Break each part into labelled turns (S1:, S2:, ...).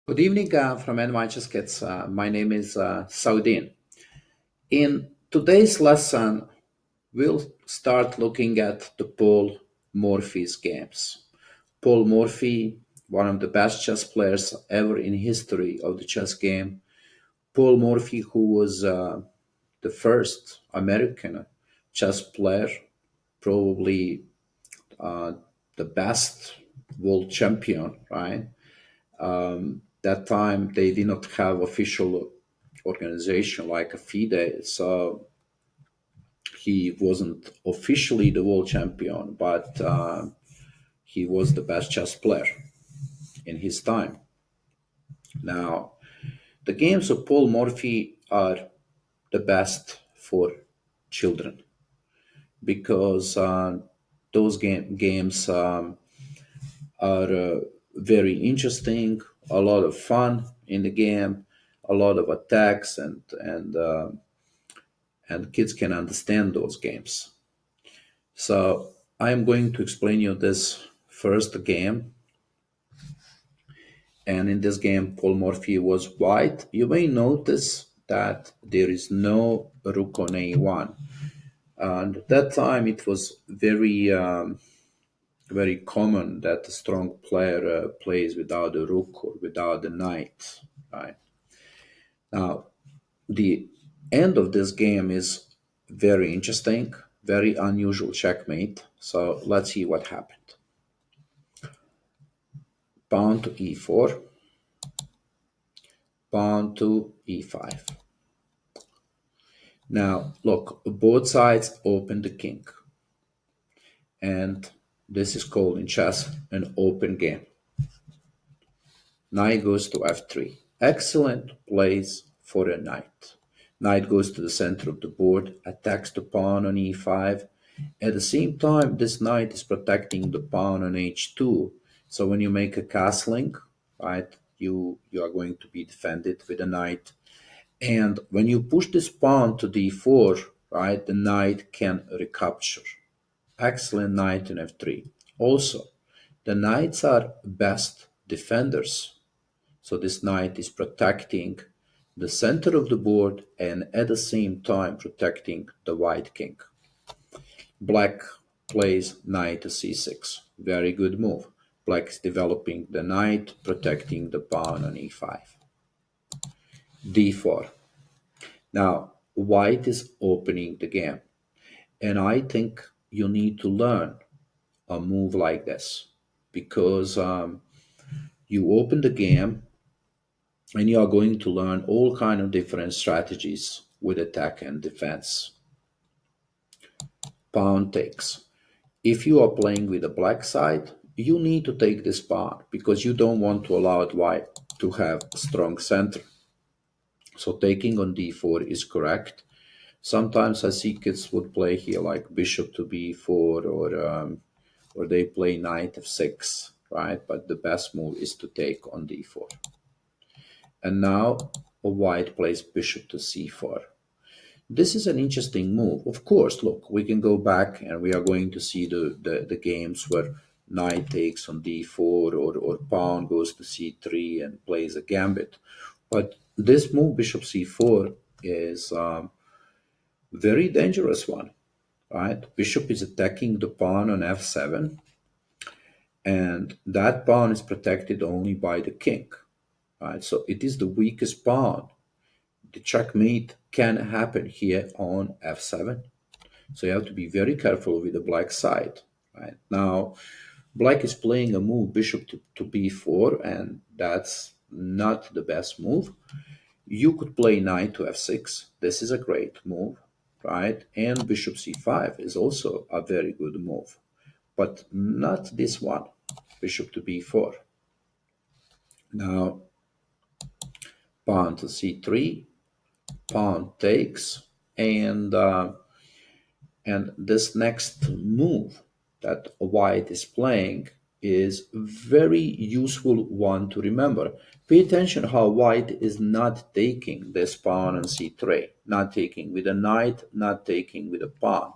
S1: Good evening from NYChessKids. My name is Saudin. In today's lesson, we'll start looking at the Paul Morphy's games. Paul Morphy, one of the best chess players ever in history of the chess game. Paul Morphy, who was the first American chess player, probably uh, the best world champion, right? That time they did not have official organization like a FIDE, so he wasn't officially the world champion, but he was the best chess player in his time. Now, the games of Paul Morphy are the best for children because those games are very interesting, a lot of fun in the game, a lot of attacks, and kids can understand those games. So I am going to explain you this first game. And in this game, Paul Morphy was white. You may notice that there is no rook on a1. And at that time, it was very common that a strong player plays without a rook or without a knight. Right now, the end of this game is very interesting, very unusual checkmate. So let's see what happened. Pawn to e4, pawn to e5. Now, look, both sides open the king. And this is called in chess an open game. Knight goes to f3. Excellent place for a knight. Knight goes to the center of the board, attacks the pawn on e5. At the same time, this knight is protecting the pawn on h2. So when you make a castling, right, you are going to be defended with a knight. And when you push this pawn to d4, right, the knight can recapture. Excellent knight in f3. Also, the knights are best defenders. So this knight is protecting the center of the board and at the same time protecting the white king. Black plays knight to c6. Very good move. Black is developing the knight, protecting the pawn on e5. d4. Now, white is opening the game. And I think you need to learn a move like this because you open the game and you are going to learn all kind of different strategies with attack and defense. Pawn takes. If you are playing with the black side, you need to take this pawn because you don't want to allow white to have a strong center. So taking on d4 is correct. Sometimes I see kids would play here like bishop to b4 or they play knight f6, right? But the best move is to take on d4. And now white plays bishop to c4. This is an interesting move. Of course, look, we can go back and we are going to see the games where knight takes on d4 or pawn goes to c3 and plays a gambit. But this move, bishop c4, is very dangerous one, right? Bishop is attacking the pawn on f7, and that pawn is protected only by the king, right? So it is the weakest pawn. The checkmate can happen here on f7. So you have to be very careful with the black side, right? Now, black is playing a move bishop to b4, and that's not the best move. You could play knight to f6. This is a great move, right? And bishop c5 is also a very good move, but not this one, bishop to b4. Now, pawn to c3, pawn takes, and this next move that white is playing is very useful one to remember. Pay attention how white is not taking this pawn on c3, not taking with a knight, not taking with a pawn.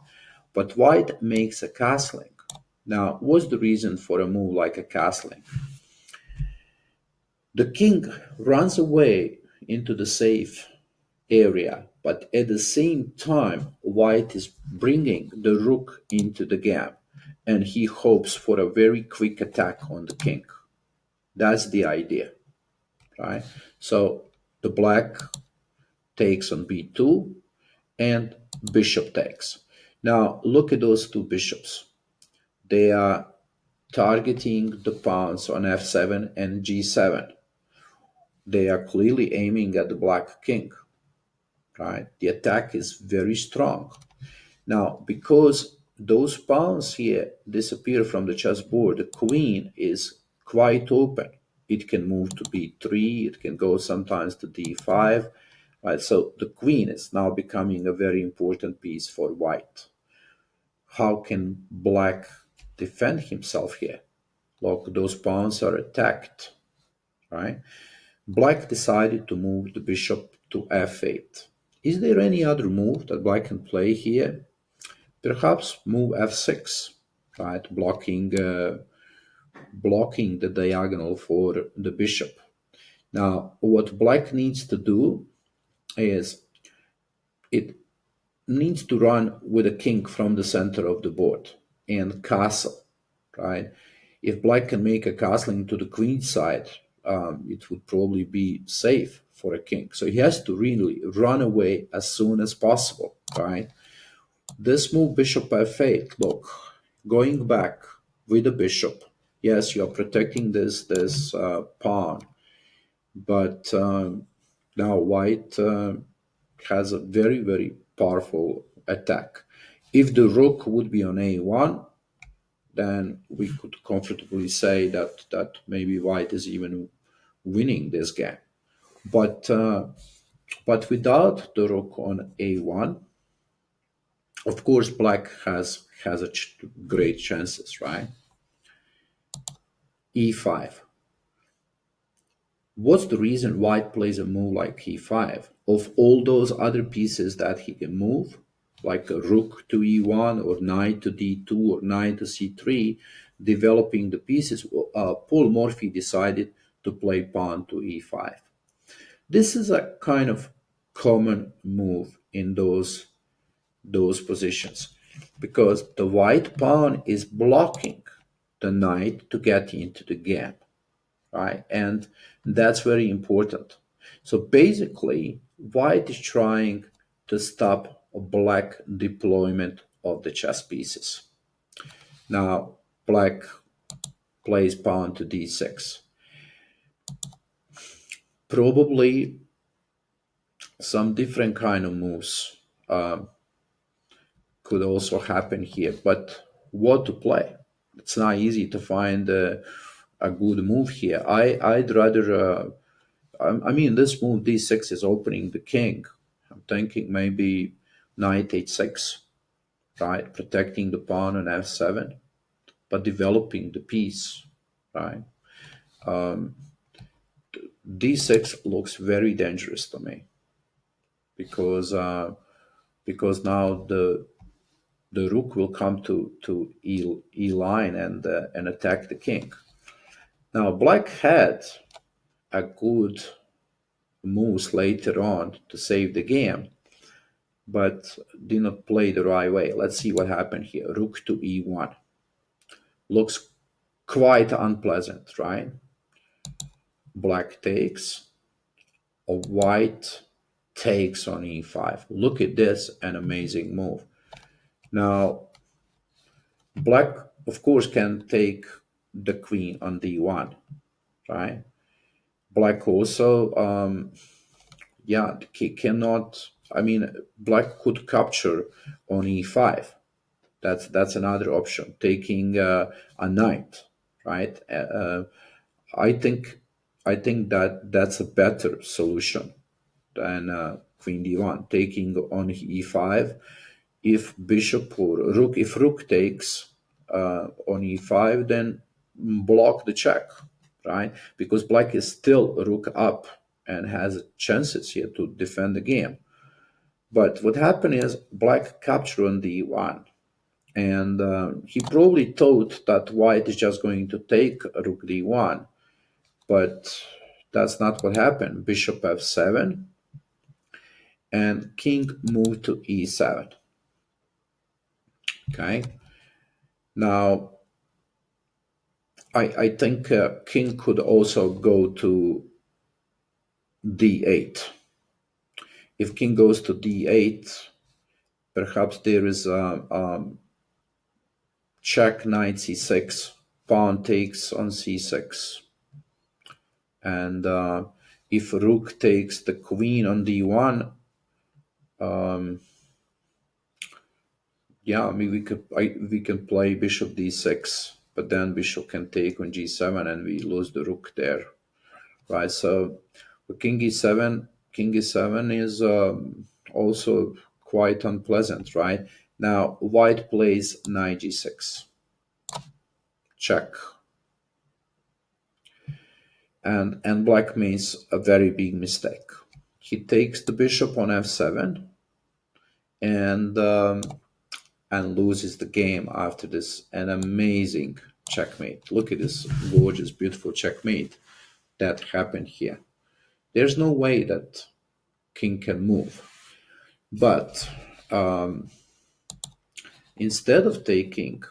S1: But white makes a castling. Now, what's the reason for a move like a castling? The king runs away into the safe area, but at the same time, white is bringing the rook into the game, and he hopes for a very quick attack on the king. That's the idea, right? So the black takes on b2 and bishop takes. Now look at those two bishops. They are targeting the pawns on f7 and g7. They are clearly aiming at the black king, right? The attack is very strong. Now, because those pawns here disappear from the chessboard, the queen is quite open. It can move to b3, it can go sometimes to d5, right? So the queen is now becoming a very important piece for white. How can black defend himself here? Look, those pawns are attacked, right? Black decided to move the bishop to f8. Is there any other move that black can play here? Perhaps move f6, right? Blocking the diagonal for the bishop. Now, what black needs to do is it needs to run with a king from the center of the board and castle, right? If black can make a castling to the queen side, it would probably be safe for a king. So he has to really run away as soon as possible, right? This move, bishop f8, look, going back with the bishop. Yes, you are protecting this pawn, but now white has a very, very powerful attack. If the rook would be on a1, then we could comfortably say that maybe white is even winning this game. But without the rook on a1, of course, black has great chances, right? e5. What's the reason white plays a move like e5? Of all those other pieces that he can move, like a rook to e1 or knight to d2 or knight to c3, developing the pieces, Paul Morphy decided to play pawn to e5. This is a kind of common move in those positions because the white pawn is blocking the knight to get into the game, right? And that's very important. So basically, white is trying to stop a black deployment of the chess pieces. Now, black plays pawn to d6. Probably some different kind of moves could also happen here, but what to play? It's not easy to find a good move here. I'd rather, I mean, this move d6 is opening the king. I'm thinking maybe knight h6, right? Protecting the pawn on f7, but developing the piece, right? D6 looks very dangerous to me because now the rook will come to e line and attack the king. Now black had a good moves later on to save the game, but did not play the right way. Let's see what happened here. Rook to e1 looks quite unpleasant, right? Black takes, or white takes on e5. Look at this, an amazing move. Now, black, of course, can take the queen on d1, right? Black also, yeah, he cannot, I mean, black could capture on e5. That's another option, taking a knight, right? I think that's a better solution than queen d1, taking on e5. If bishop or rook, if rook takes on e5, then block the check, right? Because black is still rook up and has chances here to defend the game. But what happened is black captured on d1, and he probably thought that white is just going to take rook d1, but that's not what happened. Bishop f7 and king moved to e7. Okay. Now, I think king could also go to d8. If king goes to d8, perhaps there is a check knight c6, pawn takes on c6. And if rook takes the queen on d1, yeah, I mean we can play bishop d6, but then bishop can take on g7 and we lose the rook there, right? So for king e7 is also quite unpleasant, right? Now white plays knight g6, check, and black makes a very big mistake. He takes the bishop on f7 and loses the game after this an amazing checkmate. Look at this gorgeous, beautiful checkmate that happened here. There's no way that king can move. But instead of taking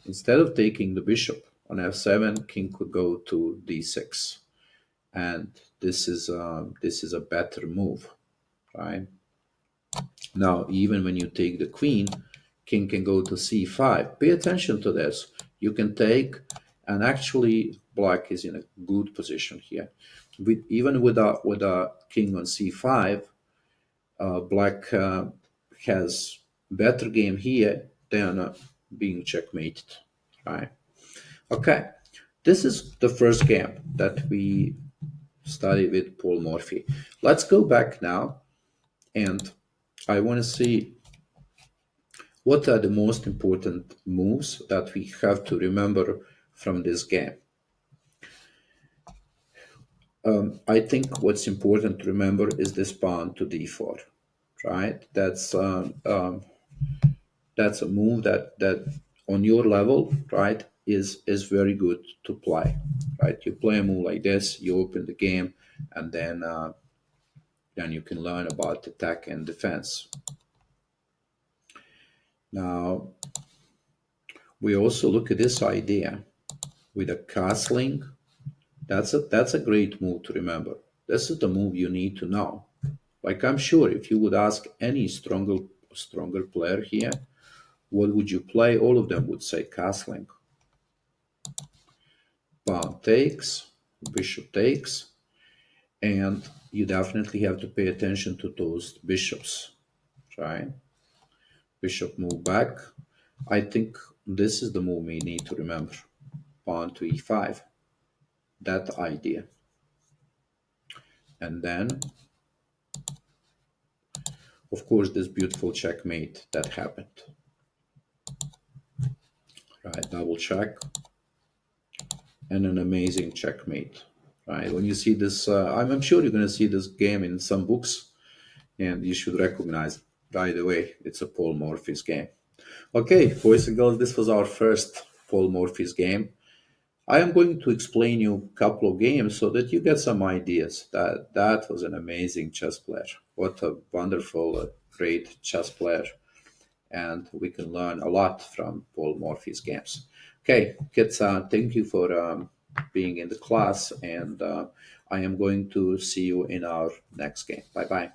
S1: the bishop on f7, king could go to d6, and this is a better move, right? Now, even when you take the queen, king can go to c5. Pay attention to this. You can take, and actually black is in a good position here. Even with a king on c5, black has better game here than being checkmated, right? Okay, this is the first game that we studied with Paul Morphy. Let's go back now, and I want to see what are the most important moves that we have to remember from this game. I think what's important to remember is this pawn to d4, right? That's a move that on your level, right, is very good to play, right? You play a move like this, you open the game, and then you can learn about attack and defense. Now, we also look at this idea with a castling. That's a great move to remember. This is the move you need to know. Like, I'm sure if you would ask any stronger player here, what would you play? All of them would say castling. Pawn takes, bishop takes, and you definitely have to pay attention to those bishops, right? Bishop move back. I think this is the move we need to remember. Pawn to e5. That idea. And then, of course, this beautiful checkmate that happened. Right, double check. And an amazing checkmate. Right, when you see this, I'm sure you're going to see this game in some books, and you should recognize it right away. It's a Paul Morphy's game. Okay, boys and girls, this was our first Paul Morphy's game. I am going to explain you a couple of games so that you get some ideas. That was an amazing chess player. What a wonderful, great chess player. And we can learn a lot from Paul Morphy's games. Okay, kids, thank you for being in the class, and I am going to see you in our next game. Bye-bye.